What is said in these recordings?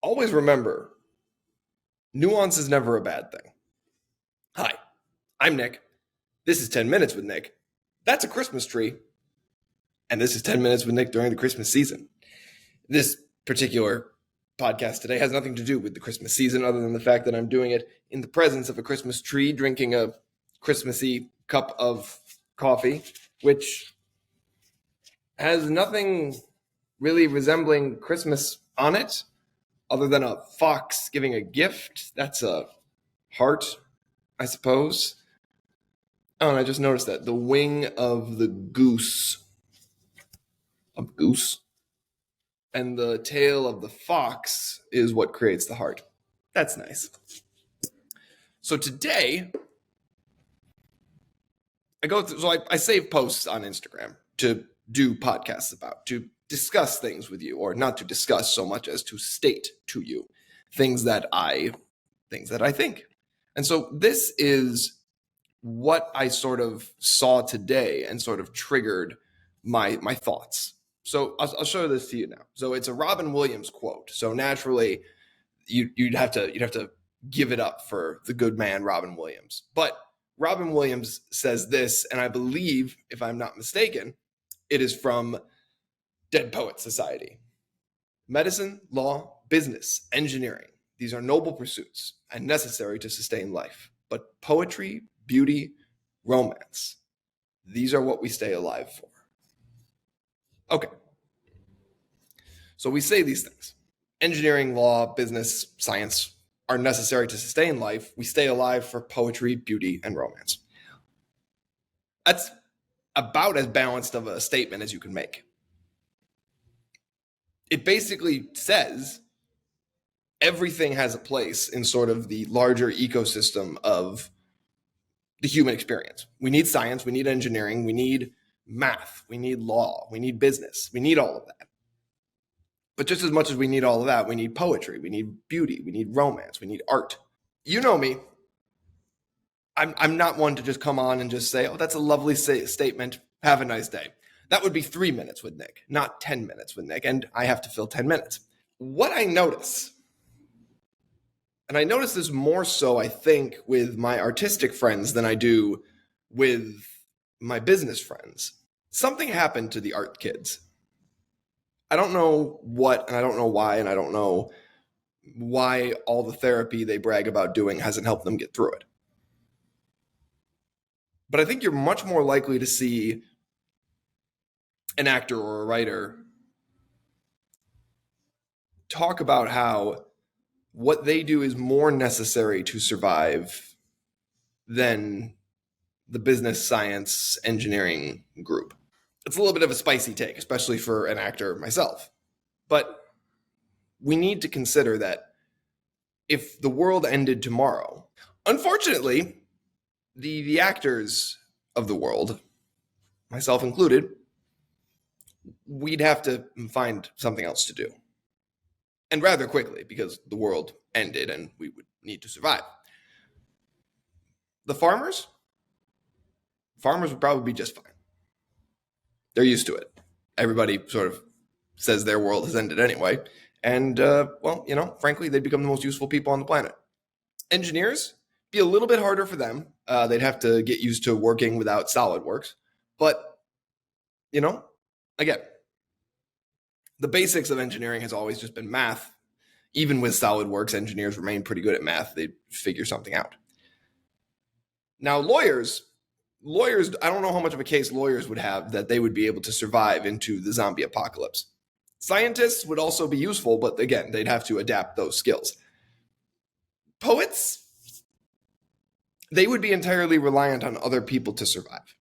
Always remember, nuance is never a bad thing. Hi, I'm Nick. This is 10 Minutes with Nick. That's a Christmas tree. And this is 10 Minutes with Nick during the Christmas season. This particular podcast today has nothing to do with the Christmas season other than the fact that I'm doing it in the presence of a Christmas tree, drinking a Christmassy cup of coffee, which has nothing really resembling Christmas on it other than a fox giving a gift. That's a heart, I suppose. Oh, and I just noticed that the wing of the goose, and the tail of the fox is what creates the heart. That's nice. So today, I save posts on Instagram to do podcasts about, to discuss things with you, or not to discuss so much as to state to you things that I think. And so this is what I sort of saw today and sort of triggered my thoughts. So I'll show this to you now. So it's a Robin Williams quote. So naturally, you'd have to give it up for the good man Robin Williams. But Robin Williams says this, and I believe, if I'm not mistaken, it is from Dead Poets Society. Medicine, law, business, engineering. These are noble pursuits and necessary to sustain life. But poetry, beauty, romance, these are what we stay alive for. Okay. So we say these things. Engineering, law, business, science are necessary to sustain life. We stay alive for poetry, beauty, and romance. That's about as balanced of a statement as you can make. It basically says everything has a place in sort of the larger ecosystem of the human experience. We need science, we need engineering, we need math, we need law, we need business, we need all of that. But just as much as we need all of that, we need poetry, we need beauty, we need romance, we need art. You know me. I'm not one to just come on and just say, oh, that's a lovely statement, have a nice day. That would be 3 minutes with Nick, not 10 minutes with Nick, and I have to fill 10 minutes. What I notice, and I notice this more so, I think, with my artistic friends than I do with my business friends. Something happened to the art kids. I don't know what, and I don't know why, and I don't know why all the therapy they brag about doing hasn't helped them get through it. But I think you're much more likely to see an actor or a writer talk about how what they do is more necessary to survive than the business, science, engineering group. It's a little bit of a spicy take, especially for an actor myself. But we need to consider that if the world ended tomorrow, unfortunately, the actors of the world, myself included, we'd have to find something else to do. And rather quickly, because the world ended and we would need to survive. The farmers would probably be just fine. They're used to it. Everybody sort of says their world has ended anyway. And, frankly, they'd become the most useful people on the planet. Engineers, be a little bit harder for them. They'd have to get used to working without SolidWorks. But, again, the basics of engineering has always just been math. Even with SolidWorks, engineers remain pretty good at math. They figure something out. Now, lawyers, I don't know how much of a case lawyers would have that they would be able to survive into the zombie apocalypse. Scientists would also be useful, but again, they'd have to adapt those skills. Poets, they would be entirely reliant on other people to survive.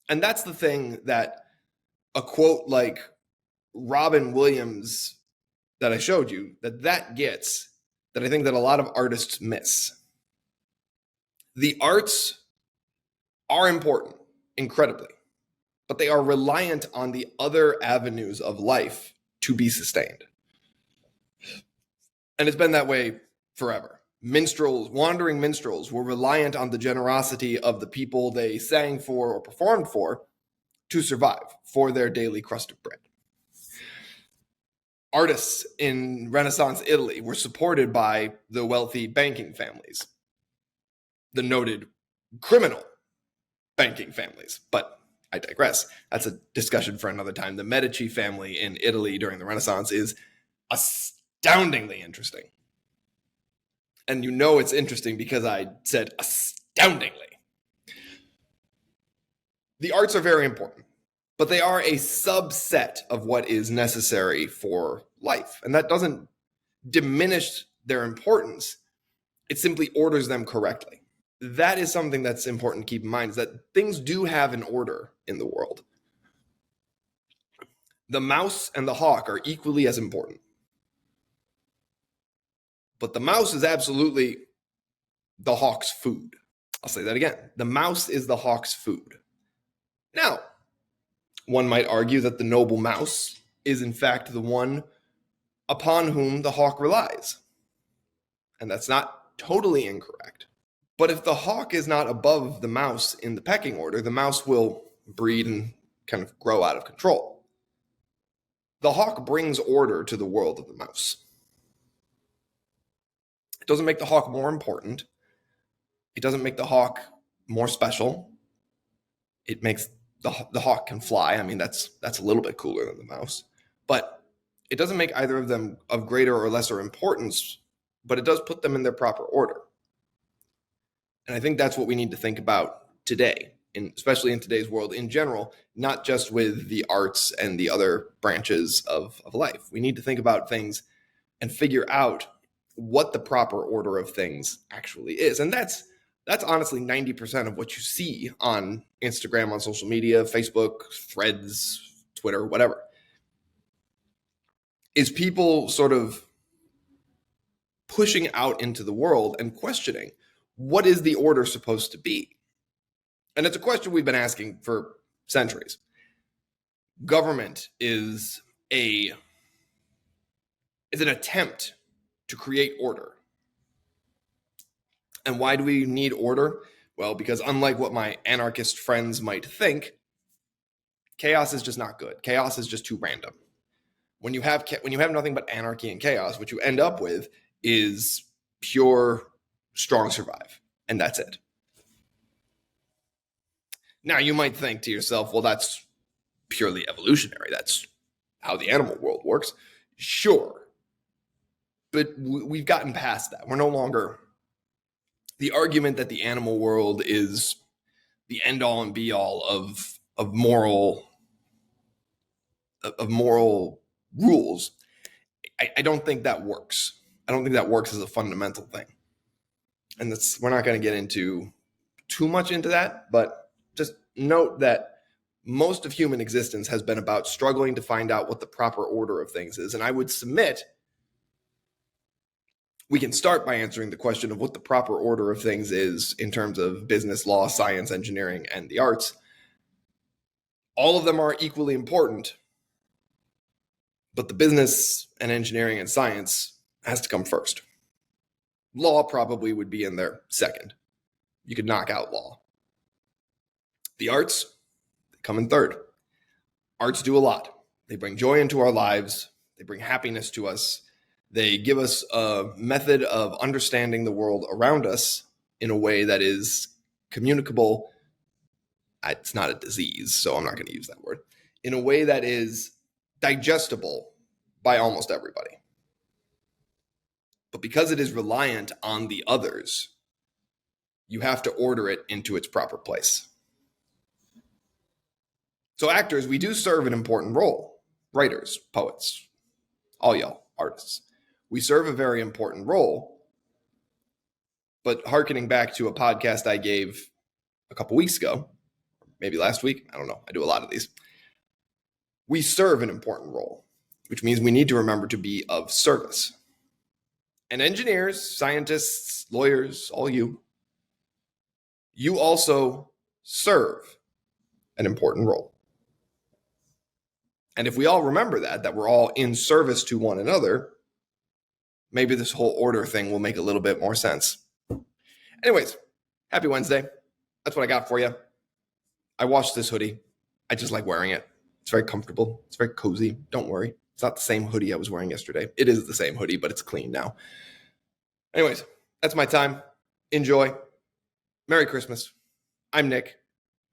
And that's the thing that a quote like Robin Williams that I showed you, that gets, that I think that a lot of artists miss. The arts are important, incredibly, but they are reliant on the other avenues of life to be sustained. And it's been that way forever. Wandering minstrels were reliant on the generosity of the people they sang for or performed for to survive, for their daily crust of bread. Artists in Renaissance Italy were supported by the wealthy banking families, the noted criminal banking families. But I digress. That's a discussion for another time. The Medici family in Italy during the Renaissance is astoundingly interesting. And you know it's interesting because I said astoundingly. The arts are very important, but they are a subset of what is necessary for life. And that doesn't diminish their importance. It simply orders them correctly. That is something that's important to keep in mind, is that things do have an order in the world. The mouse and the hawk are equally as important. But the mouse is absolutely the hawk's food. I'll say that again. The mouse is the hawk's food. Now, one might argue that the noble mouse is in fact the one upon whom the hawk relies. And that's not totally incorrect. But if the hawk is not above the mouse in the pecking order, the mouse will breed and kind of grow out of control. The hawk brings order to the world of the mouse. It doesn't make the hawk more important. It doesn't make the hawk more special. It makes the hawk can fly. I mean, that's a little bit cooler than the mouse. But it doesn't make either of them of greater or lesser importance, but it does put them in their proper order. And I think that's what we need to think about today, especially in today's world in general, not just with the arts and the other branches of life. We need to think about things and figure out what the proper order of things actually is. And that's honestly 90% of what you see on Instagram, on social media, Facebook, Threads, Twitter, whatever, is people sort of pushing out into the world and questioning, what is the order supposed to be? And it's a question we've been asking for centuries. Government is an attempt to create order. And why do we need order? Well, because unlike what my anarchist friends might think, chaos is just not good. Chaos is just too random. When you have nothing but anarchy and chaos, what you end up with is pure strong survive, and that's it. Now you might think to yourself, well, that's purely evolutionary. That's how the animal world works. Sure. But we've gotten past that. We're no longer... The argument that the animal world is the end all and be all of moral rules, I don't think that works. I don't think that works as a fundamental thing. And we're not going to get into too much into that, but just note that most of human existence has been about struggling to find out what the proper order of things is. And I would submit we can start by answering the question of what the proper order of things is in terms of business, law, science, engineering, and the arts. All of them are equally important, but the business and engineering and science has to come first. Law probably would be in there second. You could knock out law. The arts, they come in third. Arts do a lot. They bring joy into our lives. They bring happiness to us. They give us a method of understanding the world around us in a way that is communicable. It's not a disease, so I'm not going to use that word. In a way that is digestible by almost everybody. But because it is reliant on the others, you have to order it into its proper place. So actors, we do serve an important role. Writers, poets, all y'all, artists. We serve a very important role. But hearkening back to a podcast I gave a couple weeks ago, maybe last week, I don't know, I do a lot of these. We serve an important role, which means we need to remember to be of service. And engineers, scientists, lawyers, all you also serve an important role. And if we all remember that we're all in service to one another, maybe this whole order thing will make a little bit more sense. Anyways, happy Wednesday. That's what I got for you. I washed this hoodie. I just like wearing it. It's very comfortable. It's very cozy. Don't worry. It's not the same hoodie I was wearing yesterday. It is the same hoodie, but it's clean now. Anyways, that's my time. Enjoy. Merry Christmas. I'm Nick.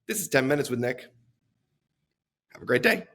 This is 10 Minutes with Nick. Have a great day.